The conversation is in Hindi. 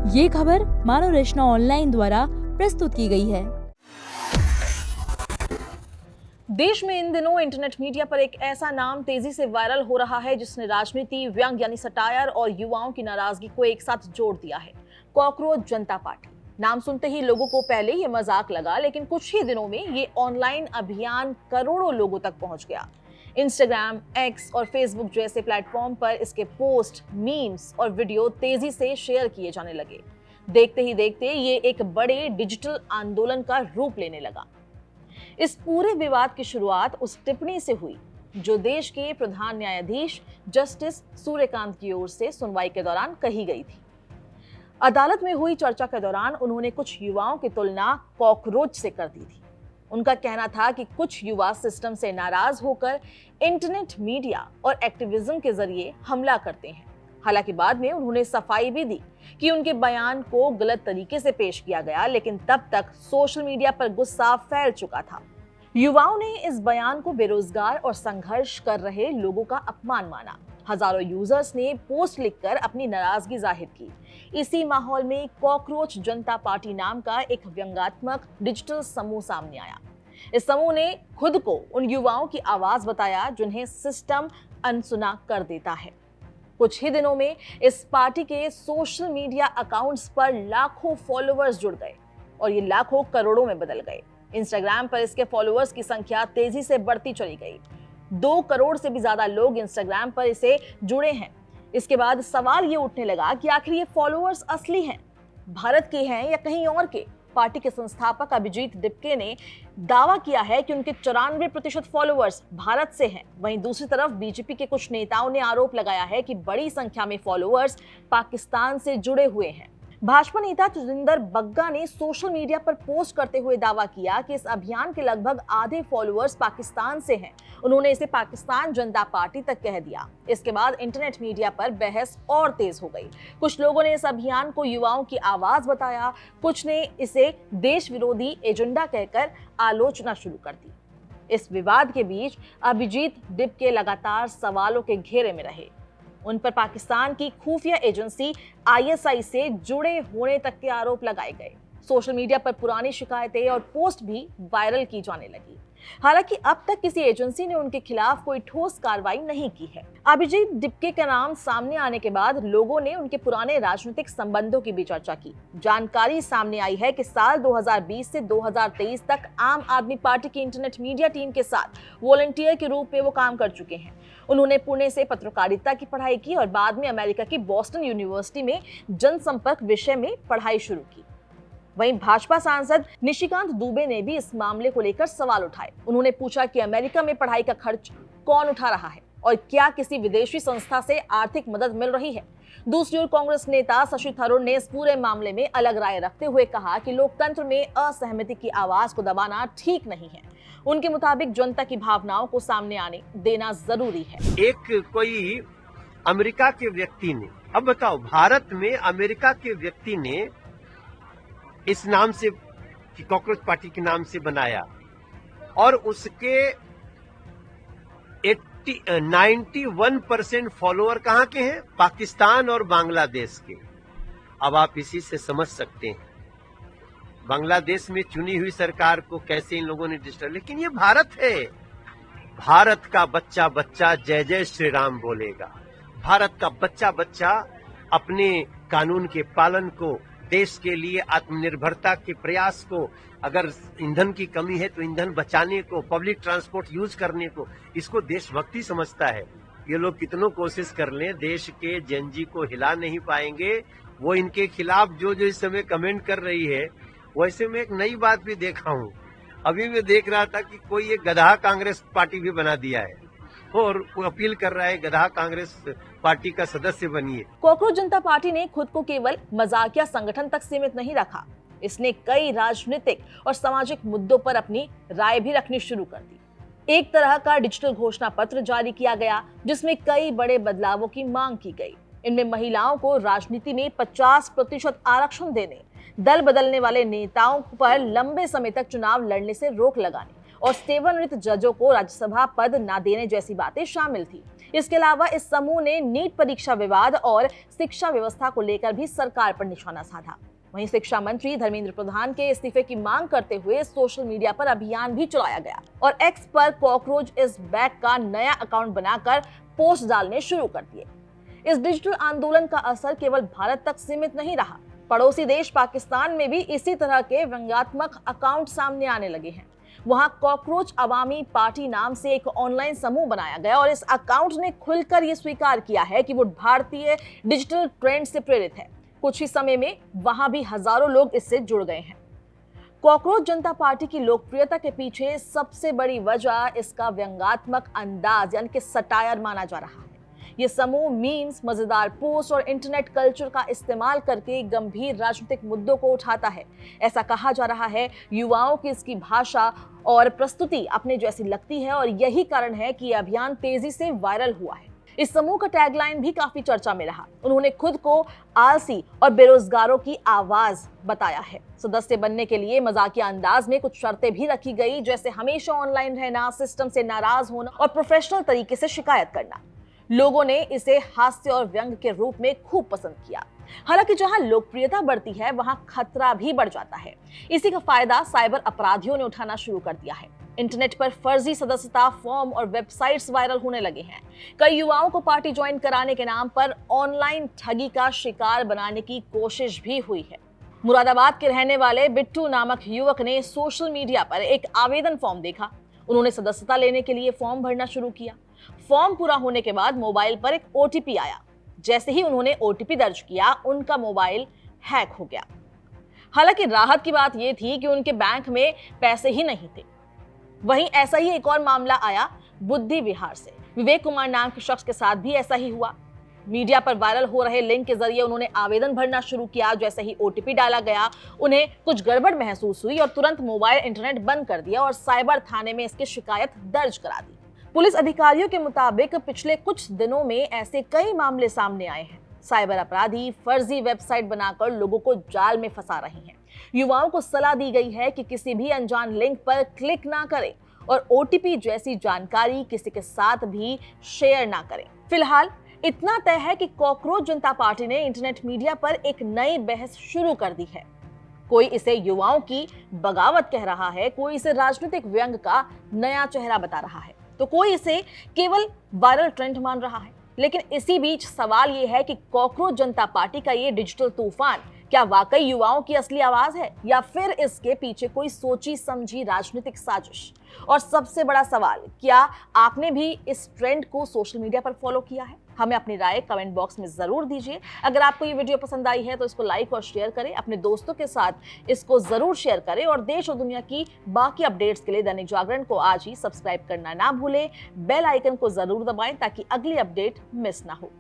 ये खबर मानव रचना ऑनलाइन द्वारा प्रस्तुत की गई है। देश में इन दिनों इंटरनेट मीडिया पर एक ऐसा नाम तेजी से वायरल हो रहा है जिसने राजनीति, व्यंग यानी सटायर और युवाओं की नाराजगी को एक साथ जोड़ दिया है। कॉकरोच जनता पार्टी नाम सुनते ही लोगों को पहले ये मजाक लगा, लेकिन कुछ ही दिनों में ये ऑनलाइन अभियान करोड़ों लोगों तक पहुंच गया। इंस्टाग्राम, एक्स और फेसबुक जैसे प्लेटफॉर्म पर इसके पोस्ट, मीम्स और वीडियो तेजी से शेयर किए जाने लगे। देखते ही देखते ये एक बड़े डिजिटल आंदोलन का रूप लेने लगा। इस पूरे विवाद की शुरुआत उस टिप्पणी से हुई जो देश के प्रधान न्यायाधीश जस्टिस सूर्यकांत की ओर से सुनवाई के दौरान कही गई थी। अदालत में हुई चर्चा के दौरान उन्होंने कुछ युवाओं की तुलना कॉकरोच से कर दी थी। उनका कहना था कि कुछ युवा सिस्टम से नाराज होकर इंटरनेट मीडिया और एक्टिविज्म के जरिए हमला करते हैं। हालांकि बाद में उन्होंने सफाई भी दी कि उनके बयान को गलत तरीके से पेश किया गया, लेकिन तब तक सोशल मीडिया पर गुस्सा फैल चुका था। युवाओं ने इस बयान को बेरोजगार और संघर्ष कर रहे लोगों का अपमान माना। हजारों यूजर्स ने पोस्ट लिखकर अपनी नाराजगी जाहिर की। इसी माहौल में कॉकरोच जनता पार्टी नाम का एक व्यंग्यात्मक डिजिटल समूह सामने आया। इस समूह ने खुद को उन युवाओं की आवाज बताया जिन्हें सिस्टम अनसुना कर देता है। कुछ ही दिनों में इस पार्टी के सोशल मीडिया अकाउंट्स पर लाखों फॉलोअर्स जुड़ गए और ये लाखों करोड़ों में बदल गए। इंस्टाग्राम पर इसके फॉलोअर्स की संख्या तेजी से बढ़ती चली गई। 2 करोड़ से भी ज्यादा लोग इंस्टाग्राम पर इसे जुड़े हैं। इसके बाद सवाल ये उठने लगा कि आखिर ये फॉलोअर्स असली हैं, भारत के हैं या कहीं और के। पार्टी के संस्थापक अभिजीत डिपके ने दावा किया है कि उनके 94% फॉलोअर्स भारत से हैं। वहीं दूसरी तरफ बीजेपी के कुछ नेताओं ने आरोप लगाया है कि बड़ी संख्या में फॉलोअर्स पाकिस्तान से जुड़े हुए हैं। भाजपा नेता तेजिंदर बग्गा ने सोशल मीडिया पर पोस्ट करते हुए दावा किया कि इस अभियान के लगभग आधे फॉलोअर्स पाकिस्तान से हैं। उन्होंने इसे पाकिस्तान जनता पार्टी तक कह दिया। इसके बाद इंटरनेट मीडिया पर बहस और तेज हो गई। कुछ लोगों ने इस अभियान को युवाओं की आवाज बताया, कुछ ने इसे देश विरोधी एजेंडा कहकर आलोचना शुरू कर दी। इस विवाद के बीच अभिजीत डिपके लगातार सवालों के घेरे में रहे। उन पर पाकिस्तान की खुफिया एजेंसी ISI से जुड़े होने तक के आरोप लगाए गए। सोशल मीडिया पर पुरानी शिकायतें और पोस्ट भी वायरल की जाने लगी। हालांकि अब तक किसी एजेंसी ने उनके खिलाफ कोई ठोस कार्रवाई नहीं की है। अभिजीत डिपके का नाम सामने आने के बाद लोगों ने उनके पुराने राजनीतिक संबंधों की भी चर्चा की। जानकारी सामने आई है कि साल 2020 से 2023 तक आम आदमी पार्टी की इंटरनेट मीडिया टीम के साथ वॉलंटियर के रूप में वो काम कर चुके हैं। उन्होंने पुणे से पत्रकारिता की पढ़ाई की और बाद में अमेरिका की बॉस्टन यूनिवर्सिटी में जनसंपर्क विषय में पढ़ाई शुरू की। वहीं भाजपा सांसद निशिकांत दुबे ने भी इस मामले को लेकर सवाल उठाए। उन्होंने पूछा कि अमेरिका में पढ़ाई का खर्च कौन उठा रहा है और क्या किसी विदेशी संस्था से आर्थिक मदद मिल रही है। दूसरी ओर कांग्रेस नेता शशि थरूर ने इस पूरे मामले में अलग राय रखते हुए कहा कि लोकतंत्र में असहमति की आवाज को दबाना ठीक नहीं है। उनके मुताबिक जनता की भावनाओं को सामने आने देना जरूरी है। एक कोई अमेरिका के व्यक्ति ने, अब बताओ, भारत में अमेरिका के व्यक्ति ने इस नाम से, कॉकरोच पार्टी के नाम से बनाया और उसके 91% फॉलोअर कहां के हैं? पाकिस्तान और बांग्लादेश के। अब आप इसी से समझ सकते हैं बांग्लादेश में चुनी हुई सरकार को कैसे इन लोगों ने डिस्टर्ब। लेकिन ये भारत है, भारत का बच्चा बच्चा जय जय श्री राम बोलेगा। भारत का बच्चा बच्चा अपने कानून के पालन को, देश के लिए आत्मनिर्भरता के प्रयास को, अगर ईंधन की कमी है तो ईंधन बचाने को, पब्लिक ट्रांसपोर्ट यूज करने को, इसको देशभक्ति समझता है। ये लोग कितनों कोशिश कर लें, देश के जनजी को हिला नहीं पाएंगे। वो इनके खिलाफ जो जो इस समय कमेंट कर रही है, वैसे मैं एक नई बात भी देखा हूँ। अभी मैं देख रहा था कि कोई एक गधा कांग्रेस पार्टी भी बना दिया है और वो अपील कर रहा है गधा कांग्रेस पार्टी का सदस्य बनिए। कॉकरोच जनता पार्टी ने खुद को केवल मजाकिया संगठन तक सीमित नहीं रखा। इसने कई राजनीतिक और सामाजिक मुद्दों पर अपनी राय भी रखनी शुरू कर दी। एक तरह का डिजिटल घोषणा पत्र जारी किया गया जिसमें कई बड़े बदलावों की मांग की गई। इनमें महिलाओं को राजनीति में 50% आरक्षण देने, दल बदलने वाले नेताओं पर लंबे समय तक चुनाव लड़ने से रोक लगाने और सेवानिवृत्त जजों को राज्यसभा पद न देने जैसी बातें शामिल थी। इसके अलावा इस समूह ने नीट परीक्षा विवाद और शिक्षा व्यवस्था को लेकर भी सरकार पर निशाना साधा। वहीं शिक्षा मंत्री धर्मेंद्र प्रधान के इस्तीफे की मांग करते हुए सोशल मीडिया पर अभियान भी चलाया गया और एक्स पर कॉकरोच इज बैक का नया अकाउंट बनाकर पोस्ट डालने शुरू कर दिए। इस डिजिटल आंदोलन का असर केवल भारत तक सीमित नहीं रहा, पड़ोसी देश पाकिस्तान में भी इसी तरह के व्यंग्यात्मक अकाउंट सामने आने लगे हैं। वहां कॉकरोच अवामी पार्टी नाम से एक ऑनलाइन समूह बनाया गया और इस अकाउंट ने खुलकर यह स्वीकार किया है कि वो भारतीय डिजिटल ट्रेंड से प्रेरित है। कुछ ही समय में वहां भी हजारों लोग इससे जुड़ गए हैं। कॉकरोच जनता पार्टी की लोकप्रियता के पीछे सबसे बड़ी वजह इसका व्यंग्यात्मक अंदाज यानी कि सटायर माना जा रहा है। ये समूह मीम्स, मजेदार पोस्ट और इंटरनेट कल्चर का इस्तेमाल करके गंभीर राजनीतिक मुद्दों को उठाता है। ऐसा कहा जा रहा है युवाओं की इसकी भाषा और प्रस्तुति अपने जैसी लगती है और यही कारण है कि यह अभियान तेजी से वायरल हुआ है। इस समूह का टैगलाइन भी काफी चर्चा में रहा। उन्होंने खुद को आलसी और बेरोजगारों की आवाज बताया है। सदस्य बनने के लिए मजाकिया अंदाज में कुछ शर्तें भी रखी गई, जैसे हमेशा ऑनलाइन रहना, सिस्टम से नाराज होना और प्रोफेशनल तरीके से शिकायत करना। लोगों ने इसे हास्य और व्यंग के रूप में खूब पसंद किया। हालांकि जहां लोकप्रियता बढ़ती है वहां खतरा भी बढ़ जाता है। इसी का फायदा साइबर अपराधियों ने उठाना शुरू कर दिया है। इंटरनेट पर फर्जी सदस्यता फॉर्म और वेबसाइट्स वायरल होने लगे हैं। कई युवाओं को पार्टी ज्वाइन कराने के नाम पर ऑनलाइन ठगी का शिकार बनाने की कोशिश भी हुई है। मुरादाबाद के रहने वाले बिट्टू नामक युवक ने सोशल मीडिया पर एक आवेदन फॉर्म देखा। उन्होंने सदस्यता लेने के लिए फॉर्म भरना शुरू किया। फॉर्म पूरा होने के बाद मोबाइल पर एक ओटीपी आया। जैसे ही उन्होंने ओटीपी दर्ज किया, उनका मोबाइल हैक हो गया। हालांकि राहत की बात यह थी कि उनके बैंक में पैसे ही नहीं थे। वहीं ऐसा ही एक और मामला आया बुद्धि विहार से। विवेक कुमार नाम के शख्स के साथ भी ऐसा ही हुआ। मीडिया पर वायरल हो रहे लिंक के जरिए उन्होंने आवेदन भरना शुरू किया। जैसे ही ओटीपी डाला गया, उन्हें कुछ गड़बड़ महसूस हुई और तुरंत मोबाइल इंटरनेट बंद कर दिया और साइबर थाने में इसकी शिकायत दर्ज करा दी। पुलिस अधिकारियों के मुताबिक पिछले कुछ दिनों में ऐसे कई मामले सामने आए हैं। साइबर अपराधी फर्जी वेबसाइट बनाकर लोगों को जाल में फंसा रहे हैं। युवाओं को सलाह दी गई है कि किसी भी अनजान लिंक पर क्लिक ना करें और ओटीपी जैसी जानकारी किसी के साथ भी शेयर ना करें। फिलहाल इतना तय है कि कॉकरोच जनता पार्टी ने इंटरनेट मीडिया पर एक नई बहस शुरू कर दी है। कोई इसे युवाओं की बगावत कह रहा है, कोई इसे राजनीतिक व्यंग का नया चेहरा बता रहा है, तो कोई इसे केवल वायरल ट्रेंड मान रहा है। लेकिन इसी बीच सवाल यह है कि कॉकरोच जनता पार्टी का ये डिजिटल तूफान क्या वाकई युवाओं की असली आवाज है या फिर इसके पीछे कोई सोची समझी राजनीतिक साजिश? और सबसे बड़ा सवाल, क्या आपने भी इस ट्रेंड को सोशल मीडिया पर फॉलो किया है? हमें अपनी राय कमेंट बॉक्स में जरूर दीजिए। अगर आपको ये वीडियो पसंद आई है तो इसको लाइक और शेयर करें, अपने दोस्तों के साथ इसको जरूर शेयर करें और देश और दुनिया की बाकी अपडेट्स के लिए दैनिक जागरण को आज ही सब्सक्राइब करना ना भूलें। बेल आइकन को जरूर दबाएं ताकि अगली अपडेट मिस ना हो।